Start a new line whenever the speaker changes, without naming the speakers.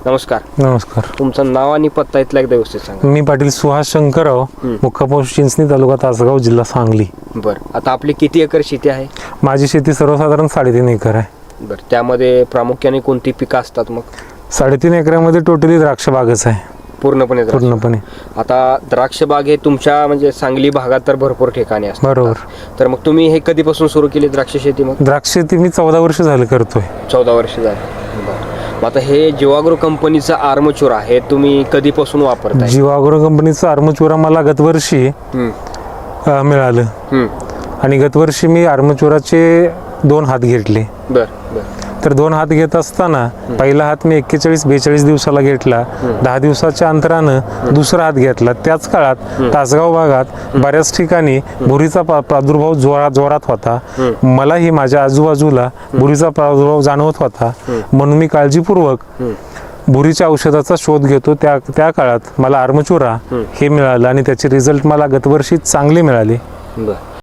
नमस्कार.
नमस्कार.
तुमचं नाव आणि पत्ता इथला एकदा व्यवस्थित सांगा.
मी पाटील सुहास शंकरराव, मुक्कामपोस्ट चिंचणी, तालुका तासगाव, जिल्हा सांगली.
बरं, आता आपली किती एकर शेती आहे?
माझी शेती सर्वसाधारण 3.5 एकर आहे.
बरं, त्यामध्ये प्रामुख्याने कोणती पिकं असतात मग?
3.5 एकरामध्ये टोटली द्राक्ष बागच आहे.
पूर्णपणे द्राक्ष.
पूर्णपणे.
आता द्राक्ष बाग हे तुमच्या म्हणजे सांगली भागात तर भरपूर ठिकाणी असतात.
बरोबर.
तर मग तुम्ही हे कधीपासून सुरू केली द्राक्ष शेती? मग
द्राक्ष शेती मी 14 वर्ष झालं करतोय.
14 वर्ष झाली. बरं, मग आता हे जीवाग्रो कंपनीचा आर्मचुरा हे तुम्ही कधीपासून वापरताय?
जीवाग्रो कंपनीचं आर्मचुरा मला गतवर्षी मिळालं आणि गतवर्षी मी आर्मचुराचे 2 हात घेतले.
बरं बरं.
तर 2 हात घेत असताना पहिला हात मी 41-42 दिवसाला घेतला. 10 दिवसाच्या अंतरानं दुसरा हात घेतला. त्याच काळात तासगाव भागात बऱ्याच ठिकाणी भुरीचा प्रादुर्भाव जोरात होता. मलाही माझ्या आजूबाजूला भुरीचा प्रादुर्भाव जाणवत होता. म्हणून मी काळजीपूर्वक भुरीच्या औषधाचा शोध घेतो. त्या काळात मला आर्मचुरा हे मिळालं आणि त्याचे रिझल्ट मला गतवर्षी चांगले मिळाले.
बरं.